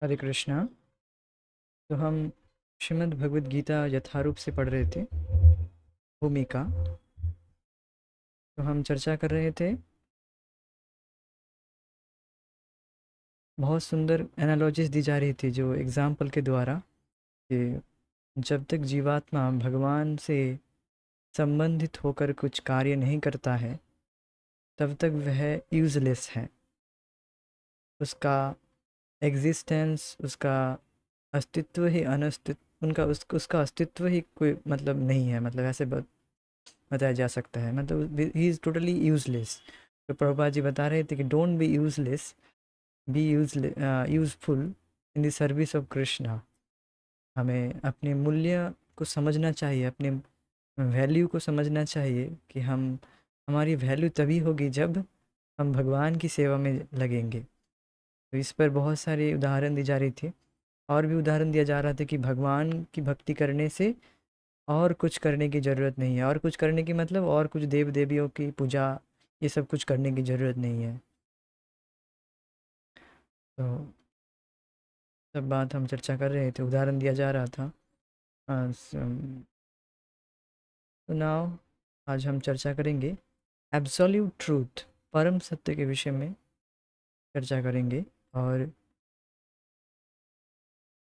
हरे कृष्णा। तो हम श्रीमद् भगवद गीता यथारूप से पढ़ रहे थे, भूमिका। तो हम चर्चा कर रहे थे, बहुत सुंदर एनालॉजीज दी जा रही थी जो एग्जाम्पल के द्वारा, कि जब तक जीवात्मा भगवान से संबंधित होकर कुछ कार्य नहीं करता है तब तक वह यूज़लेस है। उसका एग्जिस्टेंस, उसका अस्तित्व ही अनस्तित्व, उसका अस्तित्व ही कोई मतलब नहीं है। मतलब ऐसे बताया जा सकता है, मतलब ही इज़ टोटली यूजलेस। तो प्रभुपाद जी बता रहे थे कि don't be useless, be useful in the service of Krishna. हमें अपने मूल्य को समझना चाहिए, अपने वैल्यू को समझना चाहिए कि हमारी वैल्यू तभी होगी जब हम भगवान की सेवा में लगेंगे। तो इस पर बहुत सारे उदाहरण दी जा रही थी, और भी उदाहरण दिया जा रहा था कि भगवान की भक्ति करने से और कुछ करने की ज़रूरत नहीं है। और कुछ करने की मतलब और कुछ देव देवियों की पूजा, ये सब कुछ करने की ज़रूरत नहीं है। तो सब बात हम चर्चा कर रहे थे, उदाहरण दिया जा रहा था। तो नाउ आज हम चर्चा करेंगे एब्सोल्यूट ट्रूथ, परम सत्य के विषय में चर्चा करेंगे। और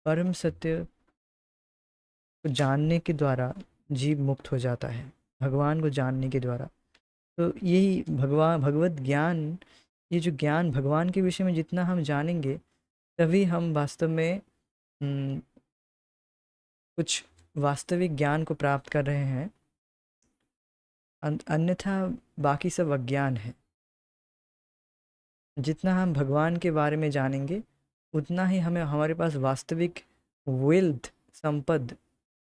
परम सत्य को जानने के द्वारा जीव मुक्त हो जाता है, भगवान को जानने के द्वारा। तो यही भगवत ज्ञान, ये जो ज्ञान भगवान के विषय में जितना हम जानेंगे तभी हम वास्तव में हम्म, कुछ वास्तविक ज्ञान को प्राप्त कर रहे हैं। अन्यथा बाकी सब अज्ञान है। जितना हम भगवान के बारे में जानेंगे उतना ही हमें हमारे पास वास्तविक वेल्थ, संपद,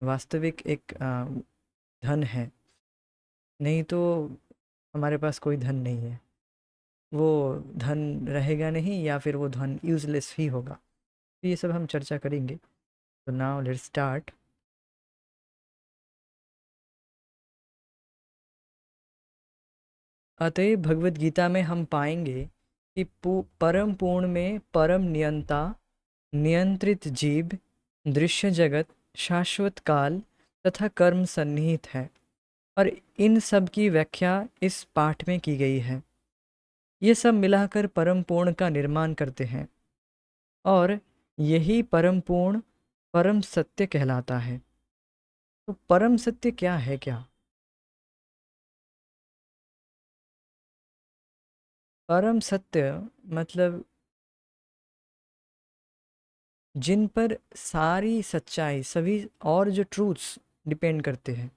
वास्तविक एक धन है। नहीं तो हमारे पास कोई धन नहीं है, वो धन रहेगा नहीं, या फिर वो धन यूजलेस ही होगा। तो ये सब हम चर्चा करेंगे। तो नाउ लेट्स स्टार्ट। अतएव भगवत गीता में हम पाएंगे कि परम पूर्ण में परम नियंता, नियंत्रित जीव, दृश्य जगत, शाश्वत काल तथा कर्म सन्निहित है। और इन सब की व्याख्या इस पाठ में की गई है। ये सब मिलाकर परम पूर्ण का निर्माण करते हैं, और यही परम पूर्ण परम सत्य कहलाता है। तो परम सत्य क्या है? क्या परम सत्य मतलब जिन पर सारी सच्चाई, सभी और जो ट्रूथ्स डिपेंड करते हैं,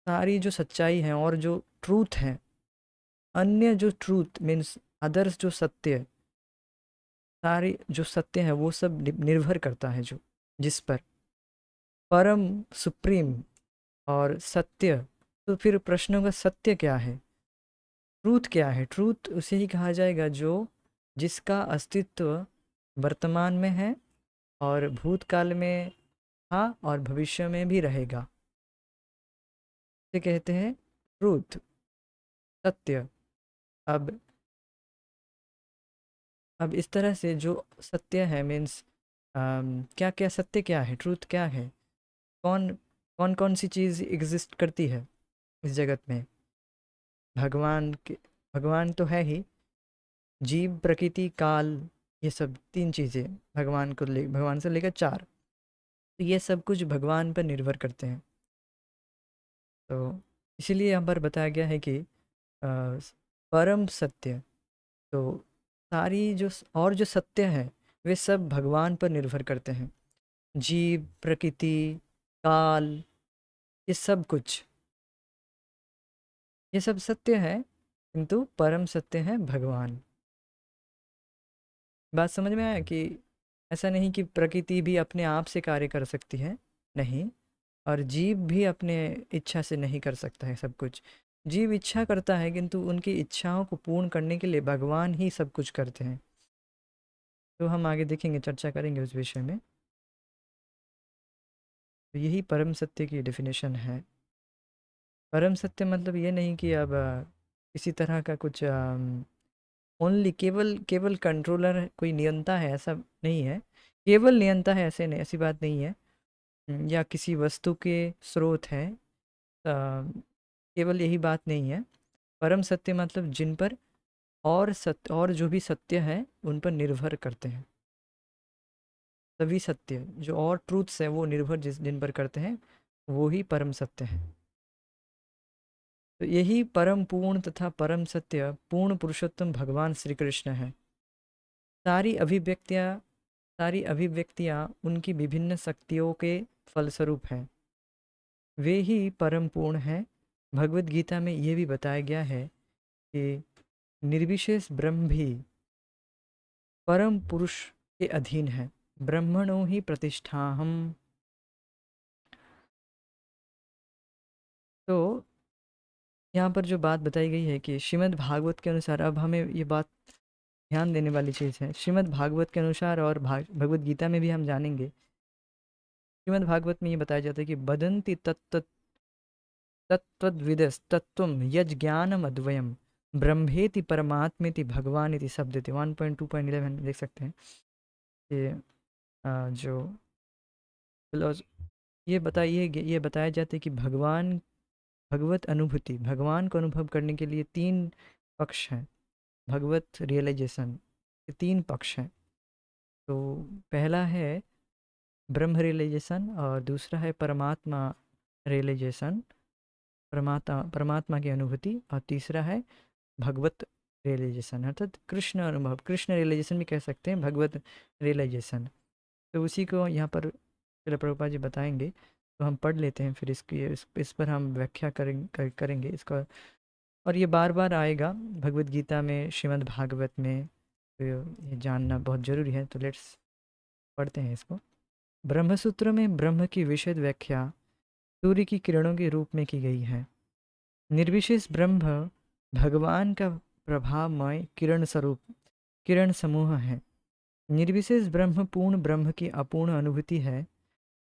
सारी जो सच्चाई है और जो ट्रूथ है, अन्य जो ट्रूथ मीन्स अदर्स, जो सत्य, सारी जो सत्य है वो सब निर्भर करता है जो जिस पर परम सुप्रीम और सत्य। तो फिर प्रश्न होगा, सत्य क्या है? ट्रूथ क्या है? ट्रूथ उसे ही कहा जाएगा जो जिसका अस्तित्व वर्तमान में है, और भूतकाल में था, और भविष्य में भी रहेगा। इसे कहते हैं ट्रूथ, सत्य। अब अब इस तरह से जो सत्य है मीन्स क्या क्या सत्य क्या है, ट्रूथ क्या है, कौन कौन कौन सी चीज़ एग्जिस्ट करती है इस जगत में। भगवान के भगवान तो है ही, जीव, प्रकृति, काल, ये सब तीन चीज़ें भगवान से लेकर चार। तो ये सब कुछ भगवान पर निर्भर करते हैं। तो इसीलिए यहाँ पर बताया गया है कि परम सत्य, तो सारी और जो सत्य है वे सब भगवान पर निर्भर करते हैं। जीव, प्रकृति, काल, ये सब कुछ, ये सब सत्य है, किंतु परम सत्य है भगवान। बात समझ में आया कि ऐसा नहीं कि प्रकृति भी अपने आप से कार्य कर सकती है, नहीं। और जीव भी अपने इच्छा से नहीं कर सकता है सब कुछ। जीव इच्छा करता है, किंतु उनकी इच्छाओं को पूर्ण करने के लिए भगवान ही सब कुछ करते हैं। तो हम आगे देखेंगे, चर्चा करेंगे उस विषय में। तो यही परम सत्य की डेफिनेशन है। परम सत्य मतलब ये नहीं कि अब किसी तरह का कुछ ओनली, केवल केवल कंट्रोलर, कोई नियंता है ऐसा नहीं है। केवल नियंता है ऐसे नहीं, ऐसी बात नहीं है। या किसी वस्तु के स्रोत है, केवल यही बात नहीं है। परम सत्य मतलब जिन पर और सत्य, और जो भी सत्य है उन पर निर्भर करते हैं। सभी सत्य जो और ट्रूथ्स हैं वो निर्भर जिन पर करते हैं, वो ही परम सत्य है। तो यही परम पूर्ण तथा परम सत्य पूर्ण पुरुषोत्तम भगवान श्री कृष्ण है। सारी अभिव्यक्तियाँ सारी अभिव्यक्तियाँ उनकी विभिन्न शक्तियों के फलस्वरूप हैं। वे ही परम पूर्ण हैं। भगवत गीता में ये भी बताया गया है कि निर्विशेष ब्रह्म भी परम पुरुष के अधीन है। ब्रह्मणो ही प्रतिष्ठा हम। तो यहाँ पर जो बात बताई गई है कि श्रीमद् भागवत के अनुसार, अब हमें ये बात ध्यान देने वाली चीज़ है, श्रीमद् भागवत के अनुसार और भगवत गीता में भी हम जानेंगे। श्रीमद् भागवत में ये बताया जाता है कि बदंती तत्त तत्त्वविदस्तत्त्वं यज्ञानमद्वयं ब्रह्मेति परमात्मेति भगवान इति शब्दते। 1.2.11 देख सकते हैं कि जो फिलोस ये बताया जाता है कि भगवत अनुभूति, भगवान को अनुभव करने के लिए तीन पक्ष हैं। भगवत रियलाइजेशन के तीन पक्ष हैं। तो पहला है ब्रह्म रियलाइजेशन, और दूसरा है परमात्मा रियलाइजेशन, परमात्मा की अनुभूति, और तीसरा है भगवत रियलाइजेशन अर्थात कृष्ण अनुभव, कृष्ण रियलाइजेशन भी कह सकते हैं, भगवत रियलाइजेशन। तो उसी को यहाँ पर श्रील प्रभुपाद जी बताएंगे। तो हम पढ़ लेते हैं, फिर इस पर हम व्याख्या करेंगे इसका। और ये बार बार आएगा भगवत गीता में, श्रीमद् भागवत में। तो ये जानना बहुत ज़रूरी है। तो लेट्स पढ़ते हैं इसको। ब्रह्मसूत्र में ब्रह्म की विशद व्याख्या सूर्य की किरणों के रूप में की गई है। निर्विशेष ब्रह्म भगवान का प्रभावमय किरण समूह है। निर्विशेष ब्रह्म पूर्ण ब्रह्म की अपूर्ण अनुभूति है,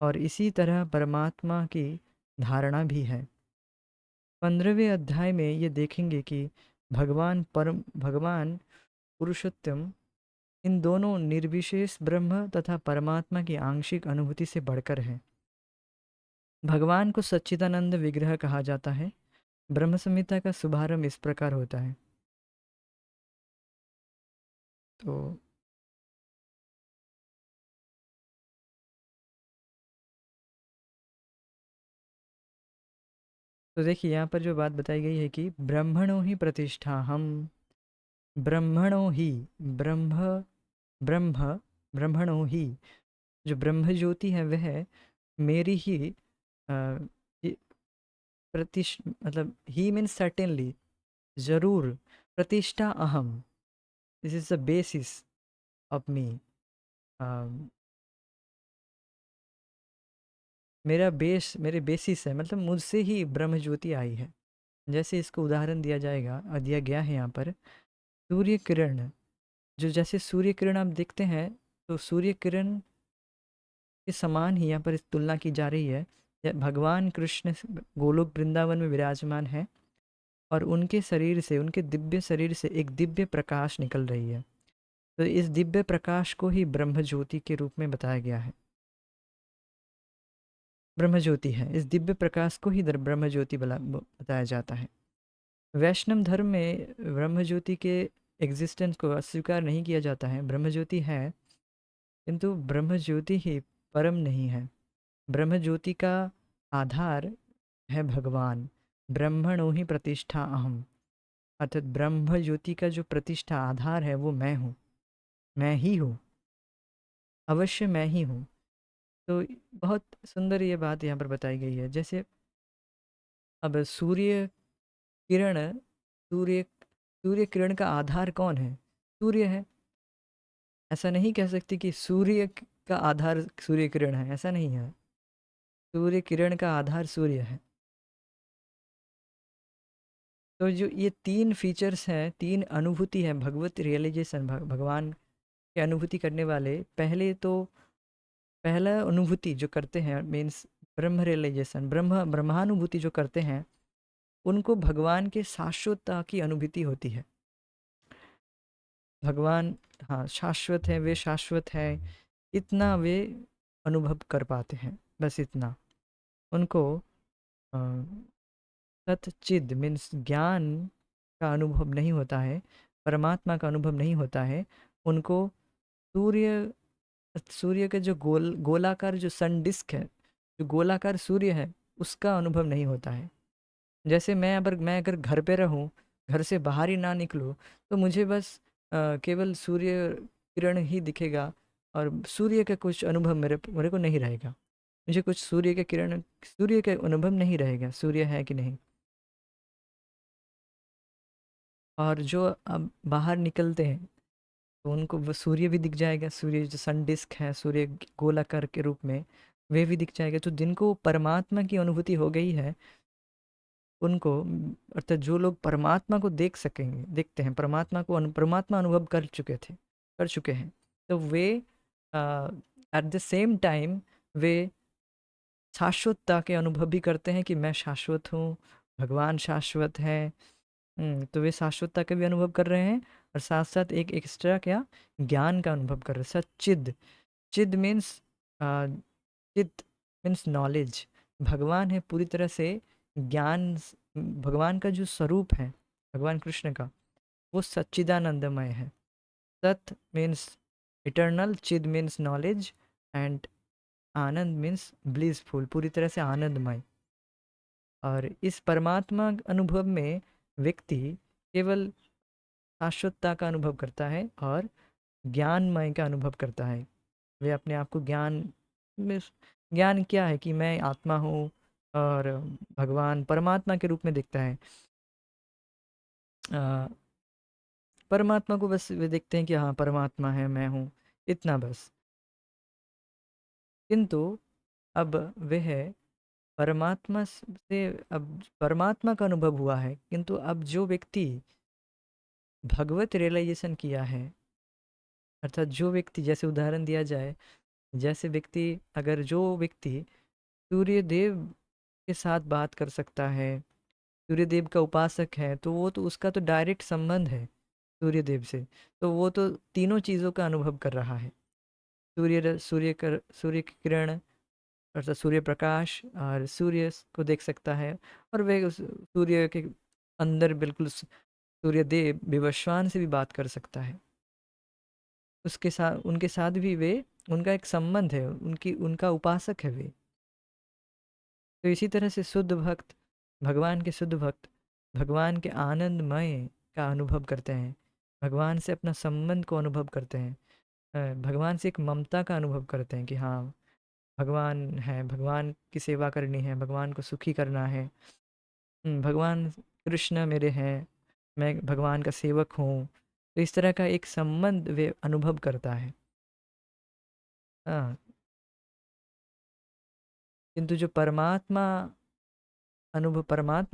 और इसी तरह परमात्मा की धारणा भी है। 15वें अध्याय में ये देखेंगे कि भगवान पुरुषोत्तम इन दोनों निर्विशेष ब्रह्म तथा परमात्मा की आंशिक अनुभूति से बढ़कर है। भगवान को सच्चिदानंद विग्रह कहा जाता है। ब्रह्म संहिता का शुभारंभ इस प्रकार होता है। तो देखिए यहाँ पर जो बात बताई गई है कि ब्रह्मणो ही प्रतिष्ठा हम। ब्रह्मणो ही, ब्रह्म ब्रह्म ब्रह्मणो ही, जो ब्रह्म ज्योति है वह मेरी ही अ, ये मतलब ही मीन्स सर्टेनली, जरूर, प्रतिष्ठा अहम, this is the basis of me. मेरे बेसिस है, मतलब मुझसे ही ब्रह्म ज्योति आई है। जैसे इसको उदाहरण दिया गया है यहाँ पर। सूर्य किरण, जो जैसे सूर्य किरण आप देखते हैं, तो सूर्य किरण के समान ही यहाँ पर इस तुलना की जा रही है। भगवान कृष्ण गोलोक वृंदावन में विराजमान है, और उनके शरीर से, उनके दिव्य शरीर से एक दिव्य प्रकाश निकल रही है। तो इस दिव्य प्रकाश को ही ब्रह्म ज्योति के रूप में बताया गया है। ब्रह्म ज्योति है, इस दिव्य प्रकाश को ही ब्रह्म ज्योति बताया जाता है। वैष्णव धर्म में ब्रह्म ज्योति के एग्जिस्टेंस को अस्वीकार नहीं किया जाता है। ब्रह्म ज्योति है, किंतु ब्रह्म ज्योति ही परम नहीं है। ब्रह्म ज्योति का आधार है भगवान। ब्रह्मणो ही प्रतिष्ठा अहम, अर्थात ब्रह्म ज्योति का जो प्रतिष्ठा आधार है वो मैं हूँ, मैं ही हूँ, अवश्य मैं ही हूँ। तो बहुत सुंदर ये बात यहाँ पर बताई गई है। जैसे अब सूर्य किरण, सूर्य सूर्य किरण का आधार कौन है? सूर्य है। ऐसा नहीं कह सकते कि का आधार सूर्य किरण है, ऐसा नहीं है। सूर्य किरण का आधार सूर्य है। तो जो ये तीन फीचर्स हैं, तीन अनुभूति है, भगवत रियलाइजेशन, भगवान की अनुभूति करने वाले, पहला अनुभूति जो करते हैं मीन्स ब्रह्म रियलाइजेशन, ब्रह्मानुभूति जो करते हैं, उनको भगवान के शाश्वतता की अनुभूति होती है। भगवान हाँ शाश्वत है, वे शाश्वत है, इतना वे अनुभव कर पाते हैं, बस इतना। उनको अ, सच्चिद मीन्स ज्ञान का अनुभव नहीं होता है, परमात्मा का अनुभव नहीं होता है। उनको सूर्य सूर्य के जो गोलाकार जो सन डिस्क है, जो गोलाकार सूर्य है, उसका अनुभव नहीं होता है। जैसे मैं अगर घर पे रहूं, घर से बाहर ही ना निकलूं, तो मुझे बस केवल सूर्य किरण ही दिखेगा, और सूर्य का कुछ अनुभव मेरे मेरे को नहीं रहेगा। मुझे कुछ सूर्य का अनुभव नहीं रहेगा, सूर्य है कि नहीं। और जो अब बाहर निकलते हैं, तो उनको वो सूर्य भी दिख जाएगा, सूर्य जो सन डिस्क है, सूर्य गोलाकार के रूप में, वे भी दिख जाएगा। तो जिनको परमात्मा की अनुभूति हो गई है, उनको अर्थात जो लोग परमात्मा को देखते हैं, परमात्मा को परमात्मा अनुभव कर चुके हैं, तो वे एट द सेम टाइम वे शाश्वतता के अनुभव भी करते हैं कि मैं शाश्वत हूँ, भगवान शाश्वत है। तो वे शाश्वतता का भी अनुभव कर रहे हैं, और साथ साथ एक एक्स्ट्रा क्या, ज्ञान का अनुभव कर रहे हैं। सच्चिद, चिद मीन्स चित मीन्स नॉलेज। भगवान है पूरी तरह से ज्ञान, भगवान का जो स्वरूप है, भगवान कृष्ण का, वो सच्चिदानंदमय है। सत मीन्स इटर्नल, चिद means knowledge, and Anand means blissful, पूरी तरह से आनंदमय। और इस परमात्मा अनुभव में व्यक्ति केवल शाश्वतता का अनुभव करता है, और ज्ञानमय का अनुभव करता है। वे अपने आप को में ज्ञान क्या है कि मैं आत्मा हूँ, और भगवान परमात्मा के रूप में दिखता है। अ, परमात्मा को बस वे देखते हैं कि हाँ परमात्मा है, मैं हूँ, इतना बस। किंतु अब वह से अब परमात्मा का अनुभव हुआ है, किंतु अब जो व्यक्ति भगवत रियलाइजेशन किया है, अर्थात जो व्यक्ति, जैसे उदाहरण दिया जाए, जैसे व्यक्ति, अगर जो व्यक्ति सूर्य देव के साथ बात कर सकता है, सूर्य देव का उपासक है, तो वो तो उसका तो डायरेक्ट संबंध है सूर्य देव से, तो वो तो तीनों चीज़ों का अनुभव कर रहा है। सूर्य की किरण, अर्थात सूर्य प्रकाश, और सूर्य को देख सकता है, और वे उस सूर्य के अंदर बिल्कुल सूर्य देव विवस्वान से भी बात कर सकता है। उसके साथ, उनके साथ भी वे, उनका एक संबंध है, उनका उपासक है वे। तो इसी तरह से शुद्ध भक्त, भगवान के शुद्ध भक्त, भगवान के आनंदमय का अनुभव करते हैं, भगवान से अपना संबंध को अनुभव करते हैं, भगवान से एक ममता का अनुभव करते हैं कि हाँ भगवान है, भगवान की सेवा करनी है, भगवान को सुखी करना है। भगवान कृष्ण मेरे हैं, मैं भगवान का सेवक हूँ। तो इस तरह का एक संबंध वे अनुभव करता है। हाँ, किंतु जो परमात्मा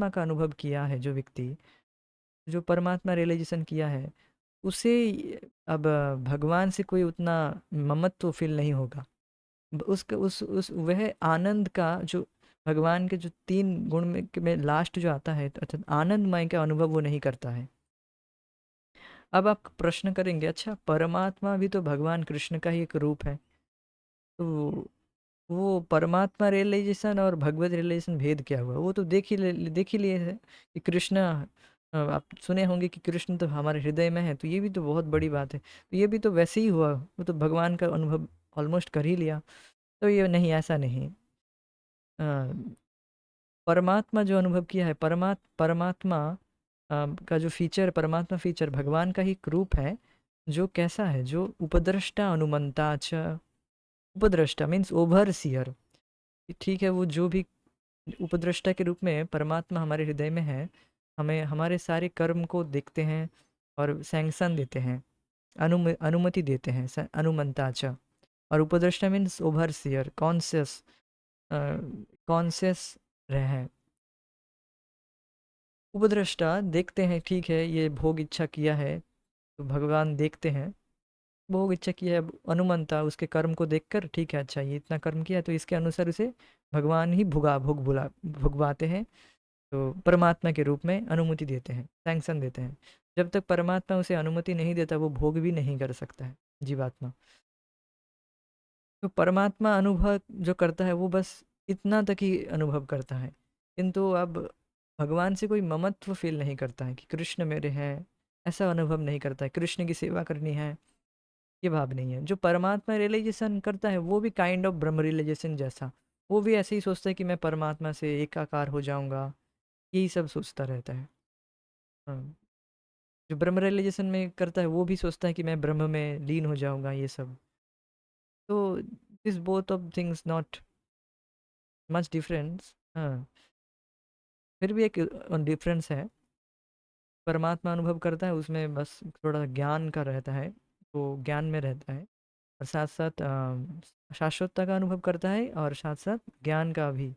का अनुभव किया है, जो व्यक्ति, जो परमात्मा रियलाइजेशन किया है, उसे अब भगवान से कोई उतना ममत्व फील नहीं होगा। उसका उस वह आनंद का जो, भगवान के जो तीन गुण में लास्ट जो आता है, अर्थात आनंदमय का अनुभव वो नहीं करता है। अब आप प्रश्न करेंगे, अच्छा परमात्मा भी तो भगवान कृष्ण का ही एक रूप है, तो वो परमात्मा रियलाइजेशन और भगवत रियलाइजेशन भेद क्या हुआ? वो तो देख ही लिए है कि कृष्ण, आप सुने होंगे कि कृष्ण तो हमारे हृदय में है, तो ये भी तो बहुत बड़ी बात है। तो ये भी तो वैसे ही हुआ, वो तो भगवान का अनुभव ऑलमोस्ट कर ही लिया। तो ये नहीं, ऐसा नहीं। अ, परमात्मा जो अनुभव किया है, परमात्मा का जो फीचर, परमात्मा फीचर भगवान का ही एक रूप है, जो कैसा है, जो उपद्रष्टा अनुमंता च, उपद्रष्टा मीन्स ओवरसियर। ठीक है, वो जो भी उपद्रष्टा के रूप में परमात्मा हमारे हृदय में है, हमें हमारे सारे कर्म को देखते हैं, और सैंक्शन देते हैं, अनुमति देते हैं, अनुमंता च। और उपद्रष्टा मीन्स ओवरसियर, कॉन्शियस रहे। उपद्रष्टा देखते हैं, ठीक है ये भोग इच्छा किया है, तो भगवान देखते हैं, भोग इच्छा किया है, अनुमंता उसके कर्म को देखकर, ठीक है अच्छा ये इतना कर्म किया है, तो इसके अनुसार उसे भगवान ही भुगवाते हैं, तो परमात्मा के रूप में अनुमति देते हैं, सैंक्शन देते हैं। जब तक परमात्मा उसे अनुमति नहीं देता वो भोग भी नहीं कर सकता है जीवात्मा। तो परमात्मा अनुभव जो करता है वो बस इतना तक ही अनुभव करता है, किंतु अब भगवान से कोई ममत्व फील नहीं करता है कि कृष्ण मेरे हैं, ऐसा अनुभव नहीं करता है, कृष्ण की सेवा करनी है, ये भाव नहीं है। जो परमात्मा रियलाइजेशन करता है वो भी काइंड ऑफ ब्रह्म रियलाइजेशन जैसा, वो भी ऐसे ही सोचता है कि मैं परमात्मा से एकाकार हो जाऊंगा, यही सब सोचता रहता है। हाँ, जो ब्रह्म रियलाइजेशन में करता है वो भी सोचता है कि मैं ब्रह्म में लीन हो जाऊंगा, ये सब। तो this both of things not much difference. हाँ, फिर भी एक डिफरेंस है। परमात्मा अनुभव करता है उसमें बस थोड़ा ज्ञान का रहता है, वो ज्ञान में रहता है, और साथ साथ शाश्वतता का अनुभव करता है और साथ साथ ज्ञान का भी,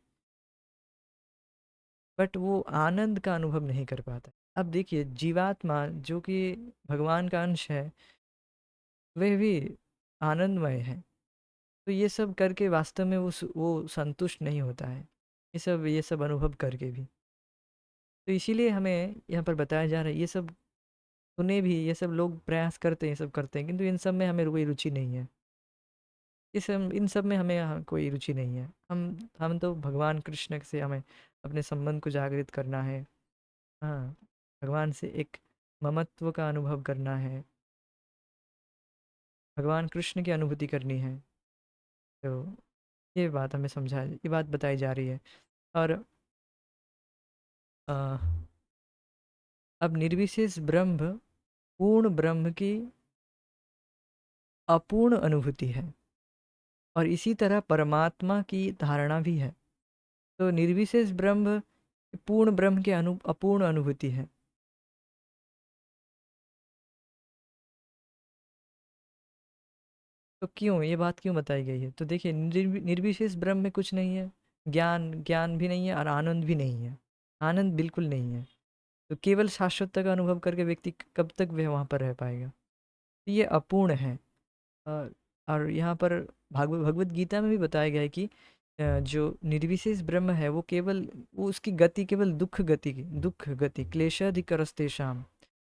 बट वो आनंद का अनुभव नहीं कर पाता। अब देखिए जीवात्मा जो कि भगवान का अंश है, वह भी आनंदमय है, तो ये सब करके वास्तव में वो संतुष्ट नहीं होता है, ये सब अनुभव करके भी। तो इसीलिए हमें यहाँ पर बताया जा रहा है, ये सब सुने भी, ये सब लोग प्रयास करते हैं, ये सब करते हैं, किंतु इन सब में हमें कोई रुचि नहीं है। इन सब में हमें कोई रुचि नहीं है। हम तो भगवान कृष्ण से हमें अपने संबंध को जागृत करना है। हाँ, भगवान से एक ममत्व का अनुभव करना है, भगवान कृष्ण की अनुभूति करनी है। तो ये बात हमें ये बात बताई जा रही है। और अ, अब निर्विशेष ब्रह्म पूर्ण ब्रह्म की अपूर्ण अनुभूति है, और इसी तरह परमात्मा की धारणा भी है। तो निर्विशेष ब्रह्म पूर्ण ब्रह्म की अपूर्ण अनुभूति है। तो क्यों ये बात क्यों बताई गई है? तो देखिए निर्विशेष ब्रह्म में कुछ नहीं है, ज्ञान ज्ञान भी नहीं है और आनंद भी नहीं है, आनंद बिल्कुल नहीं है। तो केवल शाश्वतता का अनुभव करके व्यक्ति कब तक वह वहाँ पर रह पाएगा? तो ये अपूर्ण है। और और यहाँ पर भगवत गीता में भी बताया गया है कि जो निर्विशेष ब्रह्म है वो केवल, वो उसकी गति केवल दुख गति क्लेशाधिकरस्तेषाम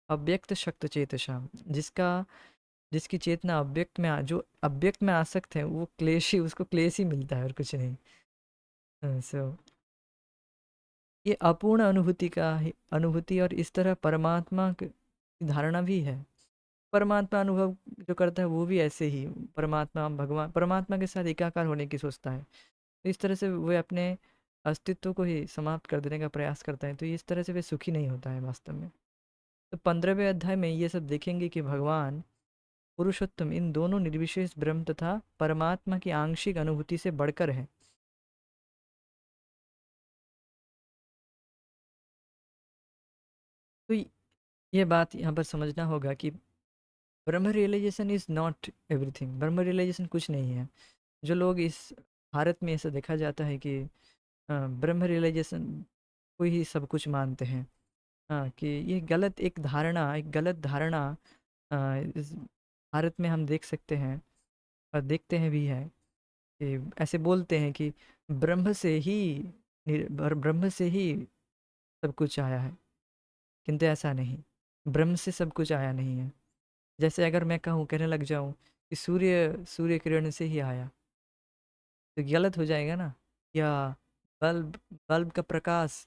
अव्यक्त शक्त चेतशाम, जिसकी चेतना जो अव्यक्त में आसक्त है वो क्लेश ही, उसको क्लेश ही मिलता है और कुछ नहीं। सो ये अपूर्ण अनुभूति, और इस तरह परमात्मा की धारणा भी है। परमात्मा अनुभव जो करता है वो भी ऐसे ही परमात्मा के साथ एकाकार होने की सोचता है। तो इस तरह से वे अपने अस्तित्व को ही समाप्त कर देने का प्रयास करता है, तो इस तरह से वे सुखी नहीं होता है वास्तव में। तो 15वें अध्याय में ये सब देखेंगे कि भगवान पुरुषोत्तम इन दोनों निर्विशेष ब्रह्म तथा परमात्मा की आंशिक अनुभूति से बढ़कर है। तो ये बात यहाँ पर समझना होगा कि ब्रह्म realisation is not everything, Brahma realisation कुछ नहीं है। जो लोग इस भारत में ऐसा देखा जाता है कि ब्रह्म रियलाइजेशन को ही सब कुछ मानते हैं। हाँ, कि ये एक गलत धारणा इस भारत में हम देख सकते हैं, और देखते हैं भी है, कि ऐसे बोलते हैं कि ब्रह्म से ही ब्रह्म से ही सब कुछ आया है, किंतु ऐसा नहीं, ब्रह्म से सब कुछ आया नहीं है। जैसे अगर मैं कहने लग जाऊं कि सूर्य सूर्य किरण से ही आया, तो गलत हो जाएगा ना। या बल्ब बल्ब का प्रकाश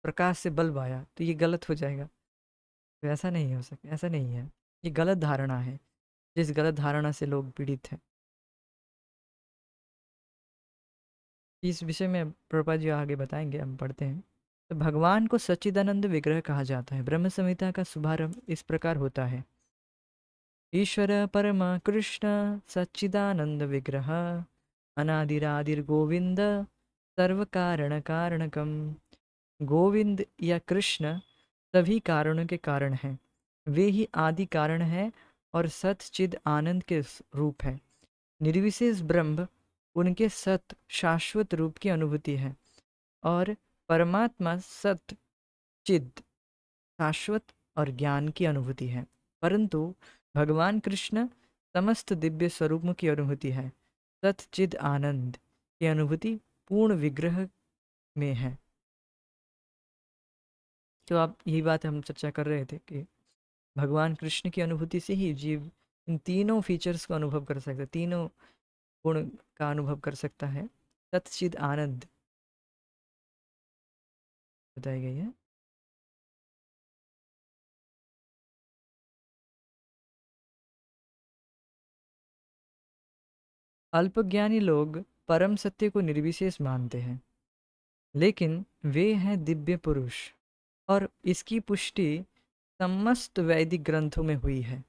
प्रकाश से बल्ब आया, तो ये गलत हो जाएगा। तो ऐसा नहीं हो सकता, ऐसा नहीं है। ये गलत धारणा है, जिस गलत धारणा से लोग पीड़ित हैं। इस विषय में प्रभुपाद जी आगे बताएंगे, हम पढ़ते हैं। तो भगवान को सच्चिदानंद विग्रह कहा जाता है। ब्रह्म संहिता का शुभारंभ इस प्रकार होता है। ईश्वर परम कृष्ण सच्चिदानंद विग्रह अनादिरादिर्गोविंद सर्व कारण कारणकम। गोविंद या कृष्ण सभी कारणों के कारण हैं, वे ही आदि कारण हैं और सत चिद आनंद के रूप है। निर्विशेष ब्रह्म उनके सत शाश्वत रूप की अनुभूति है, और परमात्मा सत चिद शाश्वत और ज्ञान की अनुभूति है। परंतु भगवान कृष्ण समस्त दिव्य स्वरूपों की अनुभूति है। सत चिद आनंद की अनुभूति पूर्ण विग्रह में है। तो आप यही बात हम चर्चा कर रहे थे कि भगवान कृष्ण की अनुभूति से ही जीव इन तीनों फीचर्स को अनुभव कर सकता है, तीनों गुण का अनुभव कर सकता है। सच्चिद आनंद बताई गई है। अल्पज्ञानी लोग परम सत्य को निर्विशेष मानते हैं, लेकिन वे हैं दिव्य पुरुष, और इसकी पुष्टि समस्त वैदिक ग्रंथों में हुई है।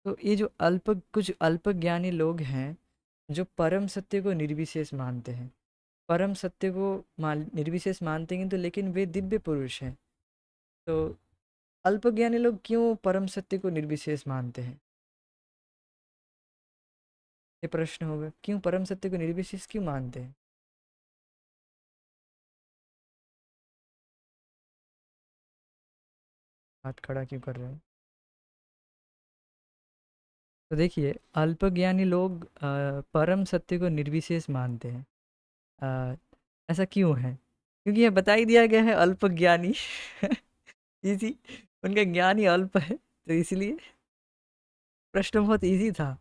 तो ये जो कुछ अल्पज्ञानी लोग हैं जो परम सत्य को निर्विशेष मानते हैं, परम सत्य को निर्विशेष मानते हैं, तो लेकिन वे दिव्य पुरुष हैं। तो अल्पज्ञानी लोग क्यों परम सत्य को निर्विशेष मानते हैं, ये प्रश्न होगा। क्यों परम सत्य को निर्विशेष क्यों मानते हैं? हाथ खड़ा क्यों कर रहे हैं? तो देखिए, अल्पज्ञानी लोग परम सत्य को निर्विशेष मानते हैं। अ, ऐसा क्यों है? क्योंकि ये बता ही दिया गया है, अल्पज्ञानी इजी, उनका ज्ञान ही अल्प है, तो इसलिए प्रश्न बहुत इजी था।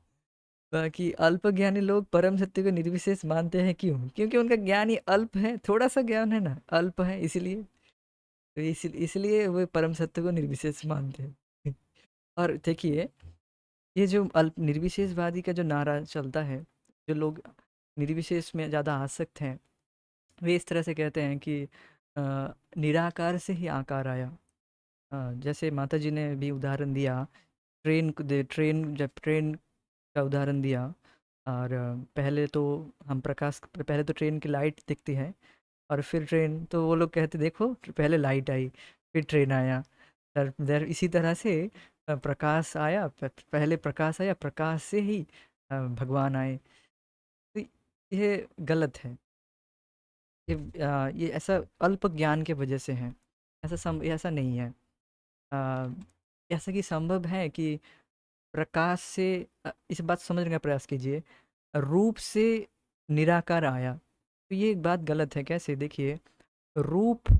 कि अल्पज्ञानी लोग परम सत्य को निर्विशेष मानते हैं क्यों? क्योंकि उनका ज्ञान ही अल्प है, थोड़ा सा ज्ञान है ना, अल्प है, इसलिए। तो इसलिए वो परम सत्य को निर्विशेष मानते हैं। और देखिए, ये जो अल्प निर्विशेषवादी का जो नारा चलता है, जो लोग निर्विशेष में ज़्यादा आसक्त हैं, वे इस तरह से कहते हैं कि निराकार से ही आकार आया। जैसे माता जी ने भी उदाहरण दिया, जब ट्रेन का उदाहरण दिया। और पहले तो पहले तो ट्रेन की लाइट दिखती है, और फिर ट्रेन, तो वो लोग कहते देखो पहले लाइट आई फिर ट्रेन आया। इसी तरह से प्रकाश आया, पहले प्रकाश आया, प्रकाश से ही भगवान आए। तो ये गलत है। ये ऐसा अल्प ज्ञान के वजह से है। ऐसा नहीं है। अ, ऐसा कि संभव है कि प्रकाश से इस बात समझने का प्रयास कीजिए, रूप से निराकार आया, तो ये एक बात गलत है। कैसे? देखिए, रूप,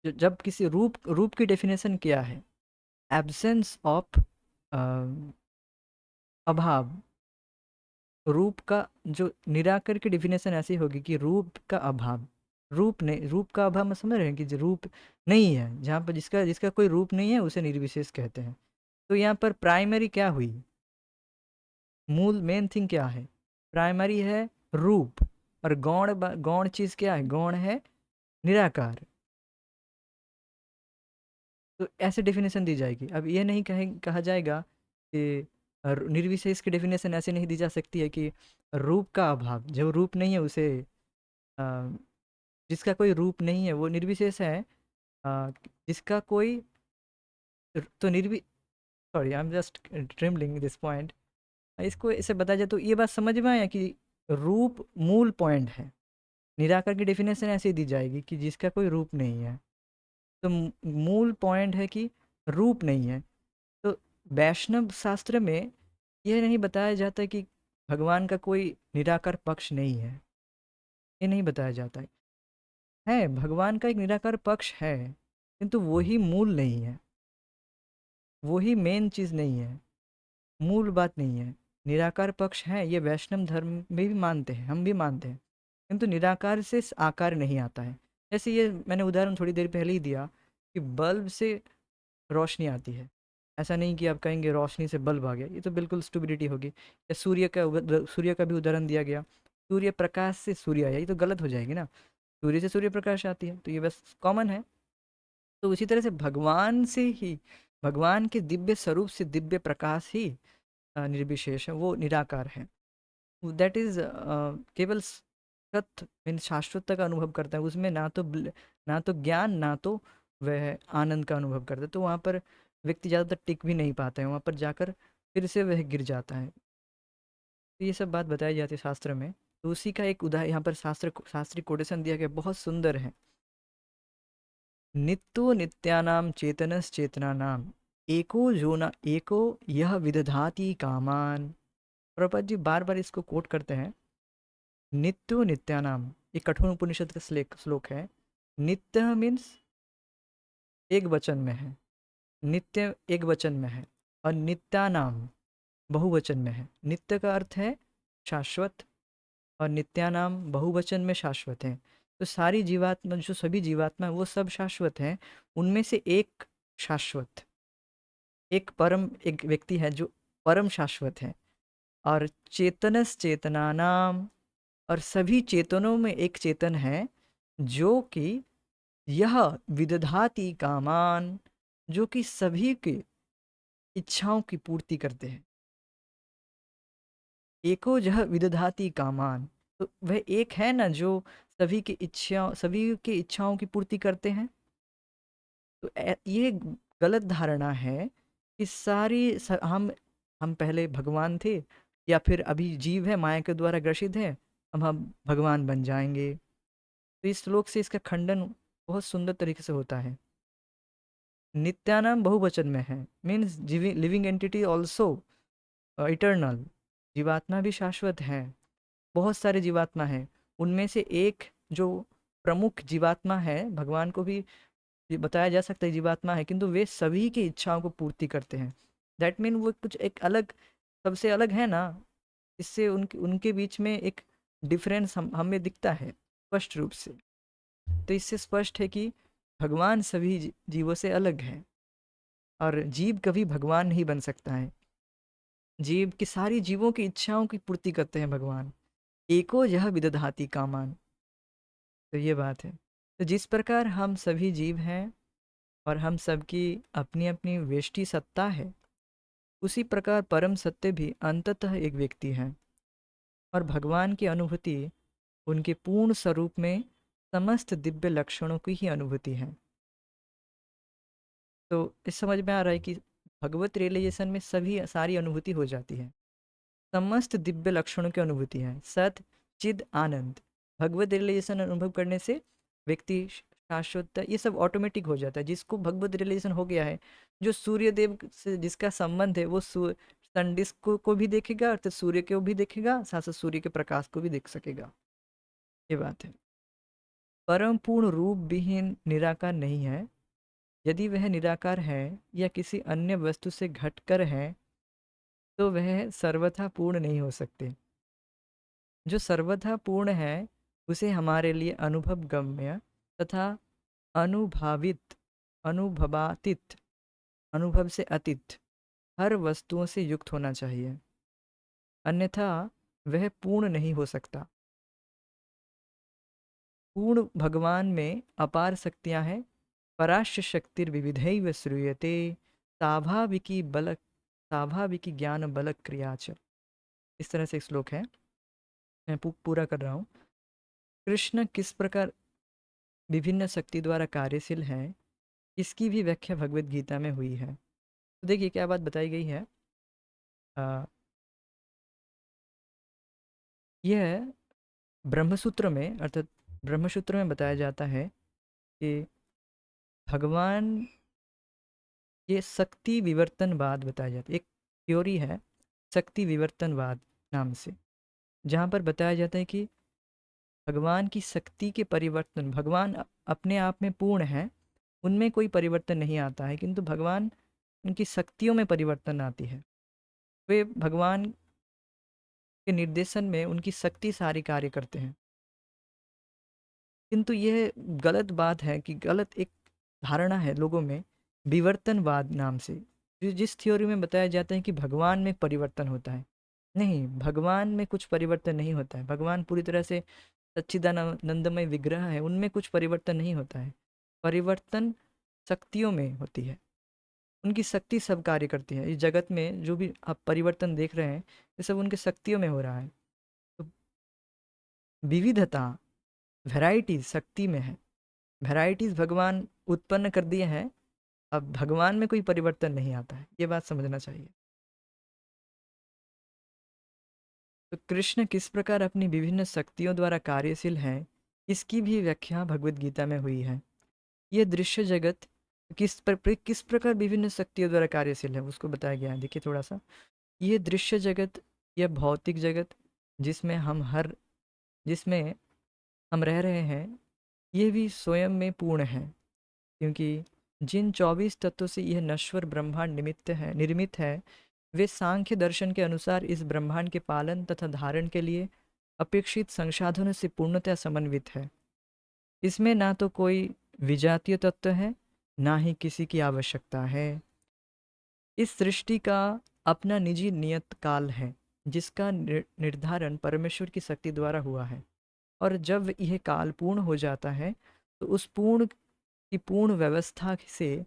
जब किसी रूप की डेफिनेशन क्या है? एब्सेंस ऑफ अभाव। रूप का जो निराकर की डेफिनेशन ऐसी होगी कि रूप का अभाव। रूप का अभाव में समझ रहे हैं कि जो रूप नहीं है, जहाँ पर जिसका जिसका कोई रूप नहीं है उसे निर्विशेष कहते हैं। तो यहाँ पर प्राइमरी क्या हुई? मूल मेन थिंग क्या है? प्राइमरी है रूप, और गौण चीज़ क्या है? गौण है निराकार। तो ऐसे डेफिनेशन दी जाएगी। अब ये नहीं कहा जाएगा कि निर्विशेष की डेफिनेशन ऐसे नहीं दी जा सकती है कि रूप का अभाव, जो रूप नहीं है उसे अ, जिसका कोई रूप नहीं है वो निर्विशेष है। जिसका कोई तो निर्वि sorry, I am just trembling this point. इसको ऐसे बताया जाए तो ये बात समझ में आया कि रूप मूल पॉइंट है। निराकार की डेफिनेशन ऐसे दी जाएगी कि जिसका कोई रूप नहीं है। तो मूल पॉइंट है कि रूप नहीं है। तो वैष्णव शास्त्र में यह नहीं बताया जाता कि भगवान का कोई निराकार पक्ष नहीं है, ये नहीं बताया जाता है। भगवान का एक निराकार पक्ष है, किंतु वही मूल नहीं है, वही मेन चीज़ नहीं है, मूल बात नहीं है। निराकार पक्ष है, ये वैष्णव धर्म में भी मानते हैं, हम भी मानते हैं, किंतु निराकार से आकार नहीं आता है। जैसे ये मैंने उदाहरण थोड़ी देर पहले ही दिया कि बल्ब से रोशनी आती है। ऐसा नहीं कि आप कहेंगे रोशनी से बल्ब आ गया, ये तो बिल्कुल स्टुबिडिटी होगी। या सूर्य का भी उदाहरण दिया गया, सूर्य प्रकाश से सूर्य आया, ये तो गलत हो जाएगी ना। सूर्य से सूर्य प्रकाश आती है, तो ये बस कॉमन है। तो उसी तरह से भगवान से ही, भगवान के दिव्य स्वरूप से दिव्य प्रकाश ही निर्विशेष है, वो निराकार है। दैट इज केवल सत मीन शाश्वतता का अनुभव करता है, उसमें ना तो ज्ञान, ना तो वह आनंद का अनुभव करता है। तो वहाँ पर व्यक्ति ज़्यादातर टिक भी नहीं पाता है, वहाँ पर जाकर फिर से वह गिर जाता है। तो ये सब बात बताई जाती है शास्त्र में। तो उसी का एक उदाहरण यहाँ पर शास्त्रीय कोटेशन दिया गया, बहुत सुंदर है। नित्यो नित्यानाम चेतनश्चेतनानाम, एको यह विदधाति कामान। प्रभुपाद जी बार बार इसको कोट करते हैं, नित्यो नित्यानाम, ये कठोर उपनिषद का श्लोक है। नित्य मीन्स एक वचन में है, नित्य एक वचन में है, और नित्यानाम बहुवचन में है। नित्य का अर्थ है शाश्वत, और नित्यानाम बहुवचन में शाश्वत है। तो सारी जीवात्मा, जो सभी जीवात्मा है, वो सब शाश्वत हैं। उनमें से एक शाश्वत, एक परम, एक व्यक्ति है जो परम शाश्वत है। और चेतनस चेतनानाम, और सभी चेतनों में एक चेतन है जो कि यह विदधाति कामान, जो कि सभी की इच्छाओं की पूर्ति करते हैं। एको जह विदधाति कामान, तो वह एक है ना जो सभी की इच्छाओं की पूर्ति करते हैं। तो ये गलत धारणा है कि हम पहले भगवान थे, या फिर अभी जीव है, माया के द्वारा ग्रसित है, हम भगवान बन जाएंगे। तो इस श्लोक से इसका खंडन बहुत सुंदर तरीके से होता है। नित्यानाम बहुवचन में है, means living entity also eternal, जीवात्मा भी शाश्वत है। बहुत सारे जीवात्मा हैं, उनमें से एक जो प्रमुख जीवात्मा है, भगवान को भी ये बताया जा सकता है जीवात्मा है, किंतु वे सभी की इच्छाओं को पूर्ति करते हैं। दैट मीन वो कुछ एक अलग, सबसे अलग है ना। इससे उनके उनके बीच में एक डिफरेंस हमें दिखता है स्पष्ट रूप से। तो इससे स्पष्ट है कि भगवान सभी जीवों से अलग है, और जीव कभी भगवान नहीं बन सकता है। जीव की सारी जीवों की इच्छाओं की पूर्ति करते हैं भगवान। एको यह विदधाति कामान। तो ये बात है। तो जिस प्रकार हम सभी जीव हैं और हम सबकी अपनी अपनी वेष्टि सत्ता है, उसी प्रकार परम सत्य भी अंततः एक व्यक्ति है। और भगवान की अनुभूति उनके पूर्ण स्वरूप में समस्त दिव्य लक्षणों की ही अनुभूति है। तो इस समझ में आ रहा है कि भगवत रियलाइजेशन में सभी सारी अनुभूति हो जाती है, समस्त दिव्य लक्षणों की अनुभूति है, सत चिद आनंद। भगवत रियलाइजेशन अनुभव करने से व्यक्ति शाश्वत, ये सब ऑटोमेटिक हो जाता है। जिसको भगवत रियलाइजेशन हो गया है, जो सूर्य देव से जिसका संबंध है, वो सन डिस्क को भी देखेगा, अर्थात सूर्य को भी देखेगा, साथ साथ सूर्य के प्रकाश को भी देख सकेगा। ये बात है। परम पूर्ण रूप विहीन निराकार नहीं है। यदि वह निराकार है या किसी अन्य वस्तु से घटकर है, तो वह सर्वथा पूर्ण नहीं हो सकते। जो सर्वथा पूर्ण है, उसे हमारे लिए अनुभव गम्य तथा अनुभावित, अनुभवातीत, अनुभव से अतीत हर वस्तुओं से युक्त होना चाहिए, अन्यथा वह पूर्ण नहीं हो सकता। पूर्ण भगवान में अपार शक्तियां हैं। पराश्य शक्तिर्विविधैव श्रूयते, स्वाभाविकी ज्ञान बल क्रिया च। इस तरह से एक श्लोक है, मैं पूरा कर रहा हूँ। कृष्ण किस प्रकार विभिन्न शक्ति द्वारा कार्यशील है, इसकी भी व्याख्या भगवत गीता में हुई है। तो देखिए क्या बात बताई गई है। आ, यह ब्रह्मसूत्र में, अर्थात ब्रह्मसूत्र में बताया जाता है कि भगवान, ये शक्ति विवर्तनवाद बताया जाता है। एक थ्योरी है शक्ति विवर्तनवाद नाम से, जहाँ पर बताया जाता है कि भगवान की शक्ति के परिवर्तन, भगवान अपने आप में पूर्ण है, उनमें कोई परिवर्तन नहीं आता है, किंतु भगवान, उनकी शक्तियों में परिवर्तन आती है। वे भगवान के निर्देशन में उनकी शक्ति सारी कार्य करते हैं। किंतु यह गलत बात है, कि गलत एक धारणा है लोगों में विवर्तनवाद नाम से, जिस थ्योरी में बताया जाता है कि भगवान में परिवर्तन होता है। नहीं, भगवान में कुछ परिवर्तन नहीं होता है। भगवान पूरी तरह से सच्चिदानंदमय विग्रह है, उनमें कुछ परिवर्तन नहीं होता है। परिवर्तन शक्तियों में होती है, उनकी शक्ति सब कार्य करती है। इस जगत में जो भी आप परिवर्तन देख रहे हैं, ये सब उनके शक्तियों में हो रहा है। तो विविधता, वैरायटीज शक्ति में है, वैरायटीज भगवान उत्पन्न कर दिए हैं। अब भगवान में कोई परिवर्तन नहीं आता है, ये बात समझना चाहिए। तो कृष्ण किस प्रकार अपनी विभिन्न शक्तियों द्वारा कार्यशील हैं, इसकी भी व्याख्या भगवत गीता में हुई है। ये दृश्य जगत किस प्रकार विभिन्न शक्तियों द्वारा कार्यशील है, उसको बताया गया है। देखिए थोड़ा सा, ये दृश्य जगत, यह भौतिक जगत, जिसमें हम रह रहे हैं, ये भी स्वयं में पूर्ण है, क्योंकि जिन 24 तत्वों से यह नश्वर ब्रह्मांड निर्मित है, वे सांख्य दर्शन के अनुसार इस ब्रह्मांड के पालन तथा धारण के लिए अपेक्षित संसाधनों से पूर्णतः समन्वित है। इसमें ना तो कोई विजातीय तत्व है, ना ही किसी की आवश्यकता है। इस सृष्टि का अपना निजी नियत काल है, जिसका निर्धारण परमेश्वर की शक्ति द्वारा हुआ है। और जब यह काल पूर्ण हो जाता है, तो उस पूर्ण की पूर्ण व्यवस्था से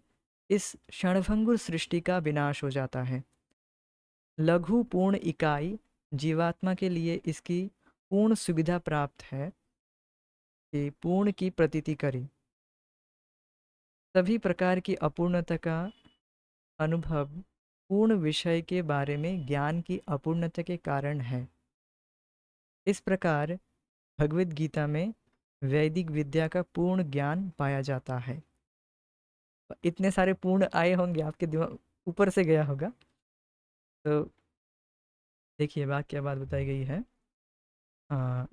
इस क्षणभंगुर सृष्टि का विनाश हो जाता है। लघु पूर्ण इकाई जीवात्मा के लिए इसकी पूर्ण सुविधा प्राप्त है कि पूर्ण की प्रतीति करी। सभी प्रकार की अपूर्णता का अनुभव पूर्ण विषय के बारे में ज्ञान की अपूर्णता के कारण है। इस प्रकार भगवद गीता में वैदिक विद्या का पूर्ण ज्ञान पाया जाता है। इतने सारे पूर्ण आए होंगे आपके दिमाग, ऊपर से गया होगा। तो देखिए बात क्या बात बताई गई है। हाँ,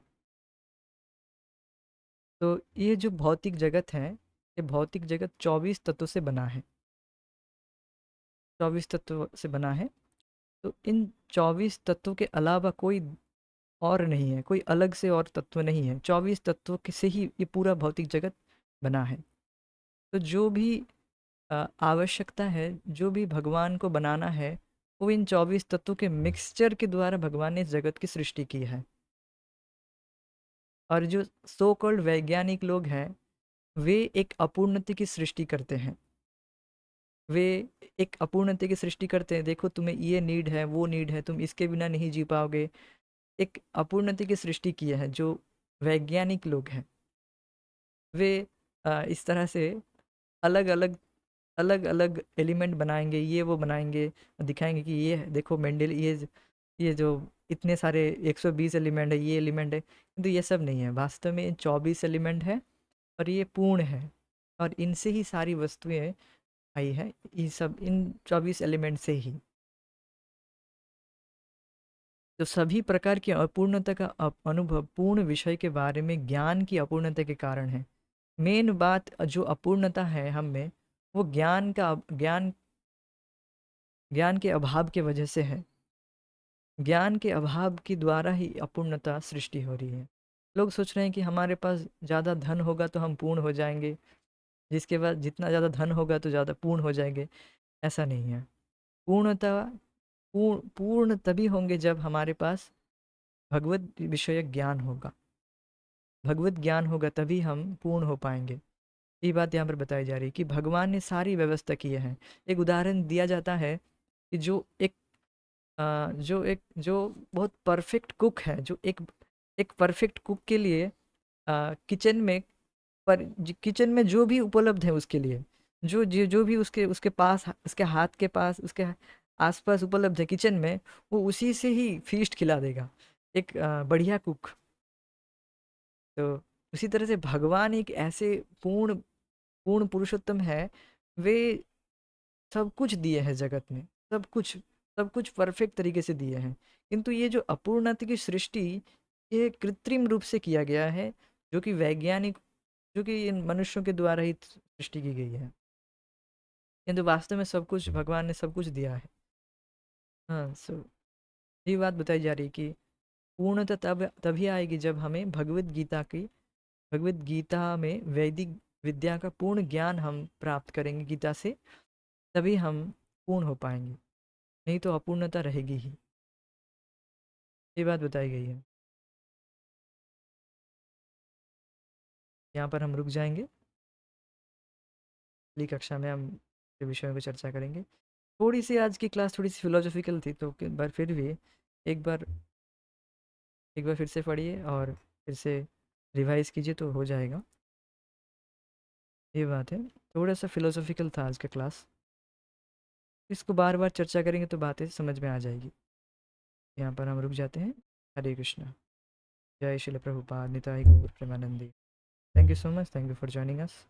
तो ये जो भौतिक जगत है, ये भौतिक जगत 24 तत्वों से बना है। 24 तत्वों से बना है। तो इन 24 तत्वों के अलावा कोई और नहीं है, कोई अलग से और तत्व नहीं है। 24 तत्वों से ही ये पूरा भौतिक जगत बना है। तो जो भी आवश्यकता है, जो भी भगवान को बनाना है, वो इन 24 तत्वों के मिक्सचर के द्वारा भगवान ने इस जगत की सृष्टि की है। और जो सो कॉल्ड वैज्ञानिक लोग हैं, वे एक अपूर्णता की सृष्टि करते हैं। वे एक अपूर्णता की सृष्टि करते हैं, देखो तुम्हें ये नीड है, वो नीड है, तुम इसके बिना नहीं जी पाओगे। एक अपूर्णता की सृष्टि किया है जो वैज्ञानिक लोग हैं। वे इस तरह से अलग अलग अलग अलग एलिमेंट बनाएंगे, ये वो बनाएंगे, दिखाएंगे कि ये देखो मेंडल, ये जो इतने सारे 120 एलिमेंट है, ये एलिमेंट है, किंतु ये सब नहीं है। वास्तव में 24 एलिमेंट है और ये पूर्ण है। और इनसे ही सारी वस्तुएं आई है, ये सब इन 24 एलिमेंट से ही। तो सभी प्रकार की अपूर्णता का अनुभव पूर्ण विषय के बारे में ज्ञान की अपूर्णता के कारण है। मेन बात जो अपूर्णता है हम में, वो ज्ञान के अभाव के वजह से है। ज्ञान के अभाव के द्वारा ही अपूर्णता सृष्टि हो रही है। लोग सोच रहे हैं कि हमारे पास ज़्यादा धन होगा तो हम पूर्ण हो जाएंगे, जिसके बाद जितना ज़्यादा धन होगा तो ज़्यादा पूर्ण हो जाएंगे। ऐसा नहीं है। पूर्णता पूर्ण तभी होंगे जब हमारे पास भगवत विषयक ज्ञान होगा। भगवत ज्ञान होगा तभी हम पूर्ण हो पाएंगे। ये बात यहाँ पर बताई जा रही है कि भगवान ने सारी व्यवस्था की है। एक उदाहरण दिया जाता है कि जो बहुत परफेक्ट कुक है, जो एक एक परफेक्ट कुक के लिए किचन में, किचन में जो भी उपलब्ध है उसके लिए, जो भी उसके उसके पास, उसके हाथ के पास, उसके आसपास उपलब्ध है किचन में, वो उसी से ही फीस्ट खिला देगा, एक बढ़िया कुक। तो उसी तरह से भगवान एक ऐसे पूर्ण पूर्ण पुरुषोत्तम है। वे सब कुछ दिए हैं जगत में, सब कुछ परफेक्ट तरीके से दिए हैं। किंतु ये जो अपूर्णता की सृष्टि, ये कृत्रिम रूप से किया गया है, जो कि वैज्ञानिक, जो कि इन मनुष्यों के द्वारा ही सृष्टि की गई है। किंतु वास्तव में सब कुछ भगवान ने सब कुछ दिया है। हाँ, सो ये बात बताई जा रही है कि पूर्णता तभी आएगी जब हमें भगवत गीता में वैदिक विद्या का पूर्ण ज्ञान हम प्राप्त करेंगे गीता से, तभी हम पूर्ण हो पाएंगे। नहीं तो अपूर्णता रहेगी ही। ये बात बताई गई है। यहाँ पर हम रुक जाएंगे। अगली कक्षा में हम के विषयों पर चर्चा करेंगे। थोड़ी सी आज की क्लास थोड़ी सी फिलोसॉफिकल थी, तो एक बार फिर भी एक बार एक बार फिर से पढ़िए और फिर से रिवाइज कीजिए तो हो जाएगा। ये बात है, थोड़ा सा फिलोसॉफिकल था आज का क्लास। इसको बार बार चर्चा करेंगे तो बातें समझ में आ जाएगी। यहाँ पर हम रुक जाते हैं। हरे कृष्णा। जय Srila Prabhupada Nitai Gaur Premanandi. Thank you so much, thank you for joining us.